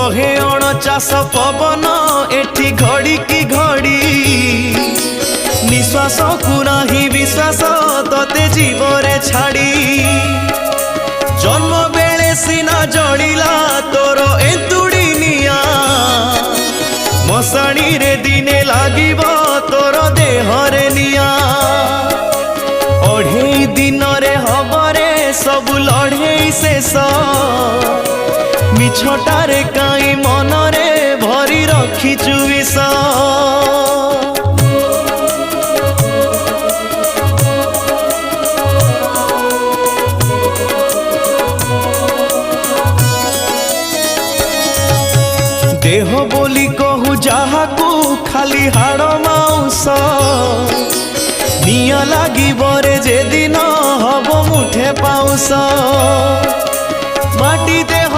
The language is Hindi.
बहे अणचाष पवन एठी घड़ी की घड़ी निश्वास को नाही विश्वास तते जीवरे छाड़ी जन्म बेले सीना जड़िला तोर एतुड़ी निया मशाणी रे दिने लागिब तोर देहरे निया अढ़ेई दिन रे हबरे सबु लढ़ेई शेष मिछटारे काई मनरे भरी रखिचु विष देह बोली कहू जाहाकू खाली हाड़ माउस निया लागी बरे जे दिन हब मुठे पाउस माटी देह